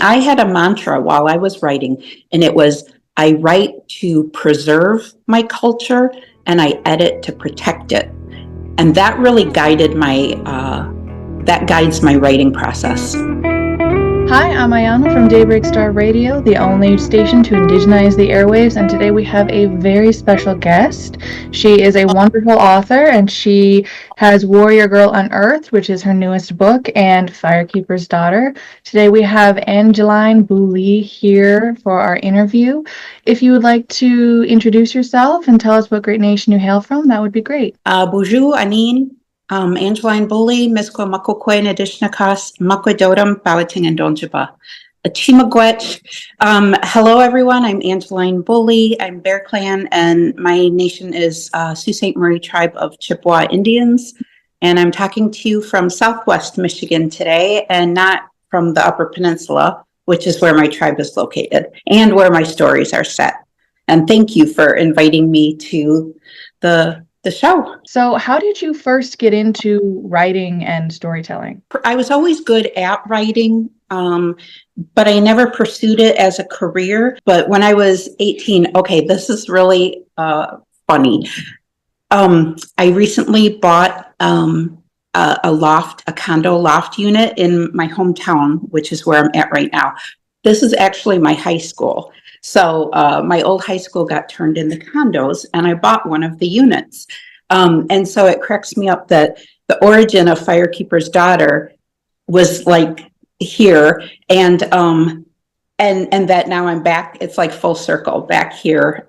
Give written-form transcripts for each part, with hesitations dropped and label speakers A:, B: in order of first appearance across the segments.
A: I had a mantra while I was writing, and it was, I write to preserve my culture and I edit to protect it. And that really guided that guides my writing process.
B: Hi, I'm Aiyana from Daybreak Star Radio, the only station to indigenize the airwaves, and today we have a very special guest. She is a wonderful author, and she has Warrior Girl Unearthed, which is her newest book, and Firekeeper's Daughter. Today we have Angeline Boulley here for our interview. If you would like to introduce yourself and tell us what great nation you hail from, that would be great.
A: Bonjour, Anine. Angeline Boulley, Miskwa Makokwe Nadishnakas, Makwadotum, Bawating and Donjaba. Achimagwech. Hello, everyone. I'm Angeline Boulley. I'm Bear Clan, and my nation is Sault Ste. Marie Tribe of Chippewa Indians. And I'm talking to you from Southwest Michigan today, and not from the Upper Peninsula, which is where my tribe is located and where my stories are set. And thank you for inviting me to the show.
B: So how did you first get into writing and storytelling?
A: I was always good at writing, but I never pursued it as a career. But when I was 18, okay, this is really funny. I recently bought a condo loft unit in my hometown, which is where I'm at right now. This is actually my high school. So my old high school got turned into condos, and I bought one of the units. And so it cracks me up that the origin of Firekeeper's Daughter was like here, and that now I'm back. It's like full circle back here.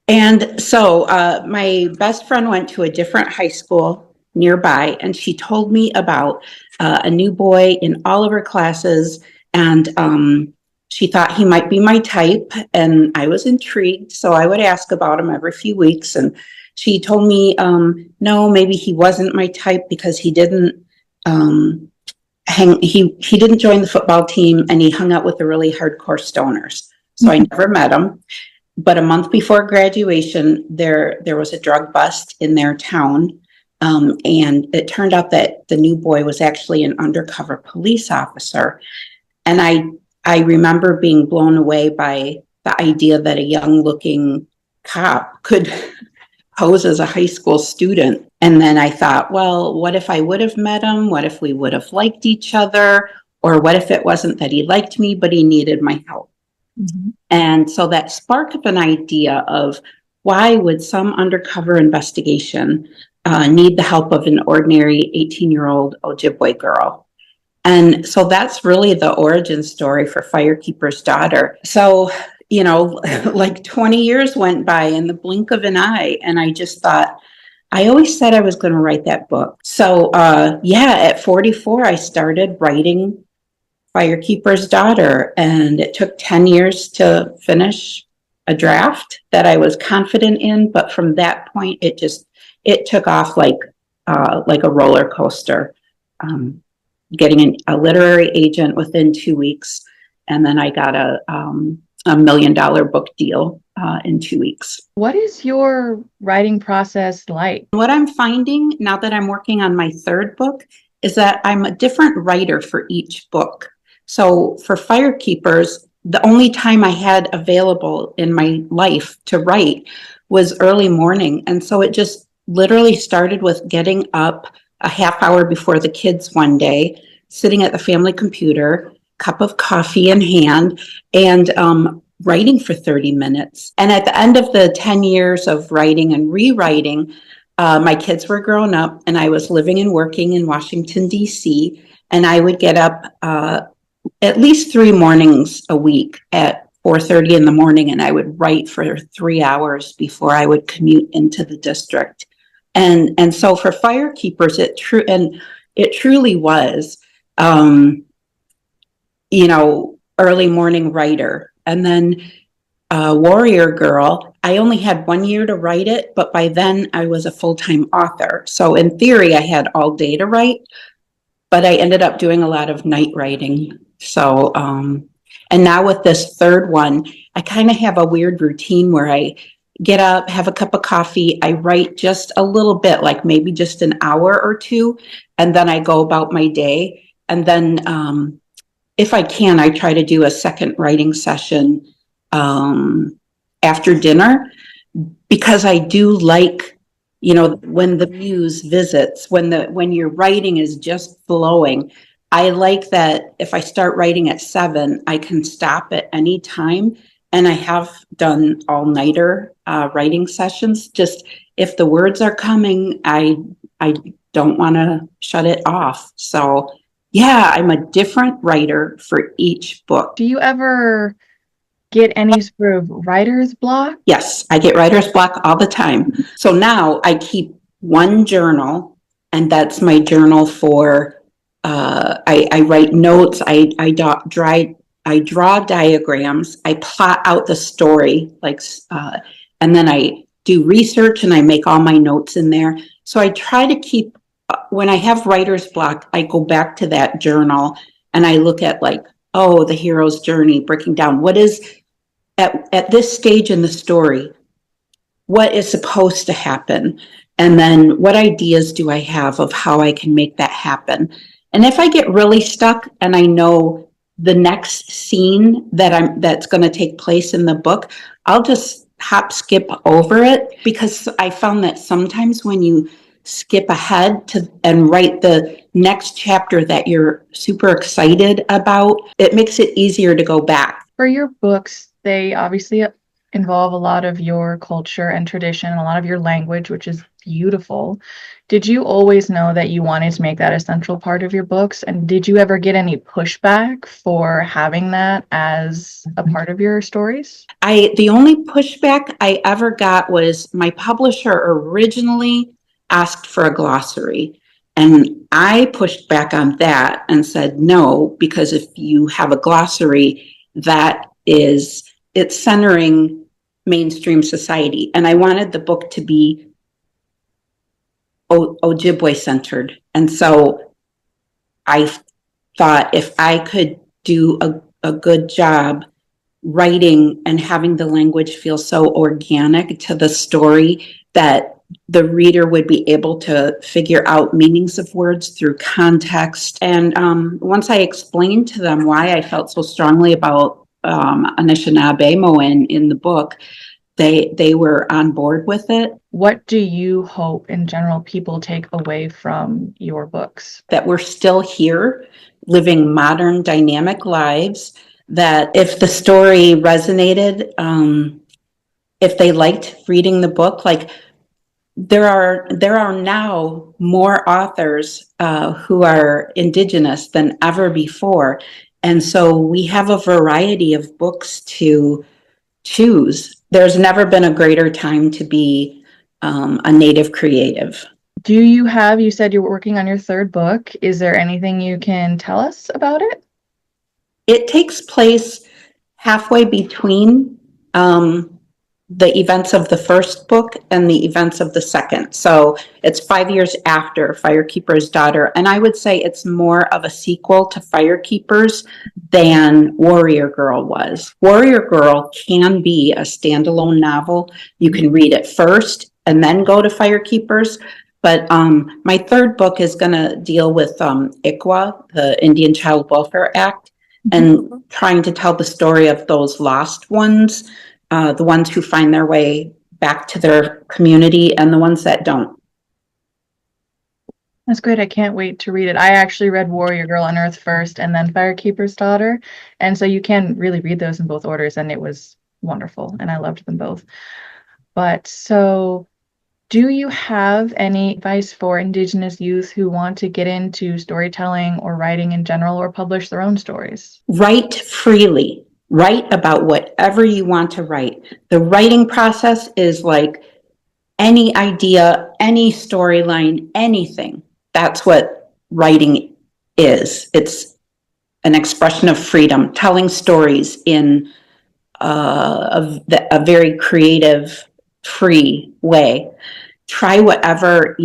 A: And so my best friend went to a different high school nearby, and she told me about a new boy in all of her classes, and she thought he might be my type, and I was intrigued. So I would ask about him every few weeks. And she told me, no, maybe he wasn't my type because he didn't he didn't join the football team, and he hung out with the really hardcore stoners. So I never met him. But a month before graduation, there was a drug bust in their town. And it turned out that the new boy was actually an undercover police officer. And I remember being blown away by the idea that a young-looking cop could pose as a high school student. And then I thought, well, what if I would have met him? What if we would have liked each other? Or what if it wasn't that he liked me, but he needed my help? Mm-hmm. And so that sparked an idea of, why would some undercover investigation need the help of an ordinary 18-year-old Ojibwe girl? And so that's really the origin story for Firekeeper's Daughter. So, like 20 years went by in the blink of an eye, and I just thought, I always said I was going to write that book. So, at 44, I started writing Firekeeper's Daughter, and it took 10 years to finish a draft that I was confident in. But from that point, it took off like a roller coaster. Getting a literary agent within 2 weeks, and then I got a $1 million book deal in 2 weeks.
B: What is your writing process like?
A: What I'm finding now that I'm working on my third book is that I'm a different writer for each book. So for Firekeepers, the only time I had available in my life to write was early morning. And so it just literally started with getting up a half hour before the kids one day, sitting at the family computer, cup of coffee in hand, and writing for 30 minutes. And at the end of the 10 years of writing and rewriting, my kids were grown up, and I was living and working in Washington, D.C., and I would get up at least 3 mornings a week at 4:30 in the morning, and I would write for 3 hours before I would commute into the district. And so for Firekeepers, it truly was, early morning writer. And then Warrior Girl, I only had 1 year to write it, but by then I was a full-time author. So in theory, I had all day to write, but I ended up doing a lot of night writing. So, and now with this third one, I kind of have a weird routine where I get up, have a cup of coffee, I write just a little bit, like maybe just an hour or two, and then I go about my day. And then if I can, I try to do a second writing session after dinner, because I do like, when the muse visits, when your writing is just flowing. I like that if I start writing at 7, I can stop at any time. And I have done all-nighter writing sessions. Just if the words are coming, I don't want to shut it off. So yeah, I'm a different writer for each book.
B: Do you ever get any sort of writer's block?
A: Yes, I get writer's block all the time. So now I keep one journal, and that's my journal for, I write notes, I draw diagrams, I plot out the story, and then I do research and I make all my notes in there. So I try to keep, when I have writer's block, I go back to that journal and I look at the hero's journey, breaking down what is, at this stage in the story, what is supposed to happen? And then what ideas do I have of how I can make that happen? And if I get really stuck and I know the next scene that's going to take place in the book, I'll just skip over it, because I found that sometimes when you skip ahead and write the next chapter that you're super excited about, it makes it easier to go back.
B: For your books, they obviously involve a lot of your culture and tradition, a lot of your language, which is beautiful. Did you always know that you wanted to make that a central part of your books? And did you ever get any pushback for having that as a part of your stories?
A: The only pushback I ever got was my publisher originally asked for a glossary. And I pushed back on that and said no, because if you have a glossary, it's centering mainstream society. And I wanted the book to be Ojibwe centered. And so I thought if I could do a good job writing and having the language feel so organic to the story that the reader would be able to figure out meanings of words through context. And once I explained to them why I felt so strongly about Anishinaabe in the book, they were on board with it.
B: What do you hope in general people take away from your books?
A: That we're still here living modern dynamic lives, that if the story resonated, if they liked reading the book, there are now more authors who are Indigenous than ever before. And so we have a variety of books to choose. There's never been a greater time to be a Native creative.
B: You said you're working on your 3rd book. Is there anything you can tell us about it?
A: It takes place halfway between the events of the first book and the events of the second. So it's 5 years after Firekeeper's daughter. And I would say it's more of a sequel to Firekeeper's than Warrior Girl was. Warrior Girl can be a standalone novel. You can read it first and then go to Firekeeper's. But my 3rd book is going to deal with ICWA, the Indian Child Welfare Act, and trying to tell the story of those lost ones, the ones who find their way back to their community and the ones that don't.
B: That's great. I can't wait to read it. I actually read Warrior Girl Unearthed first and then Firekeeper's Daughter. And so you can really read those in both orders, and it was wonderful and I loved them both. But so do you have any advice for Indigenous youth who want to get into storytelling or writing in general or publish their own stories?
A: Write freely. Write about whatever you want to write. The writing process is like any idea, any storyline, anything. That's what writing is. It's an expression of freedom, telling stories in a very creative, free way. Try whatever,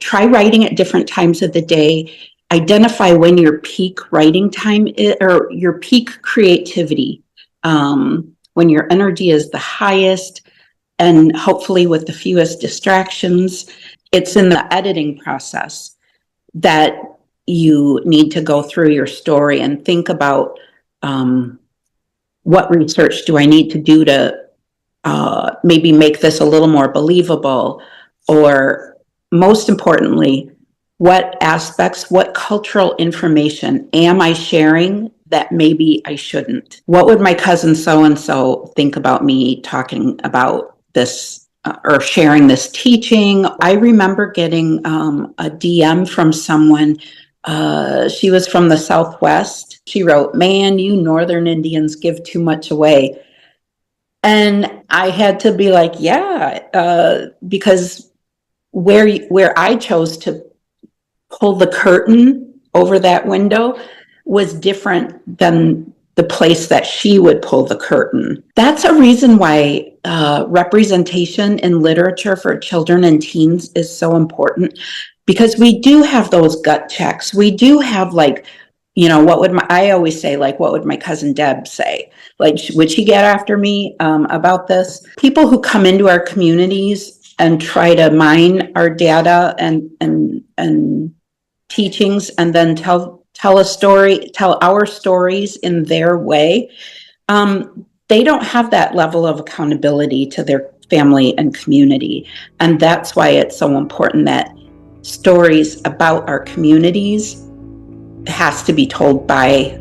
A: try writing at different times of the day. Identify when your peak writing time is, or your peak creativity, when your energy is the highest and hopefully with the fewest distractions. It's in the editing process that you need to go through your story and think about what research do I need to do to maybe make this a little more believable, or most importantly, what aspects, what cultural information am I sharing that maybe I shouldn't? What would my cousin so-and-so think about me talking about this or sharing this teaching? I remember getting a DM from someone. She was from the Southwest. She wrote, "Man, you Northern Indians give too much away." And I had to be like, yeah, because where I chose to pull the curtain over that window was different than the place that she would pull the curtain. That's a reason why representation in literature for children and teens is so important, because we do have those gut checks. We do have like, I always say, like, what would my cousin Deb say? Like, would she get after me about this? People who come into our communities and try to mine our data and teachings and then tell our stories in their way. They don't have that level of accountability to their family and community. And that's why it's so important that stories about our communities has to be told by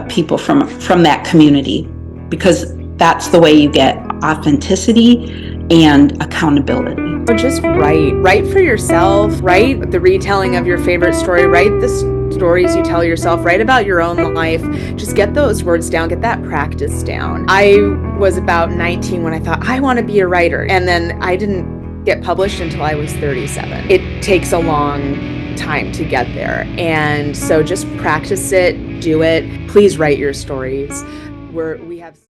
A: people from that community, because that's the way you get authenticity and accountability.
C: Or just write for yourself, write the retelling of your favorite story, write the stories you tell yourself, write about your own life. Just get those words down, get that practice down. I was about 19 when I thought, I want to be a writer, and then I didn't get published until I was 37. It takes a long time to get there, and so just practice it, do it. Please write your stories. We have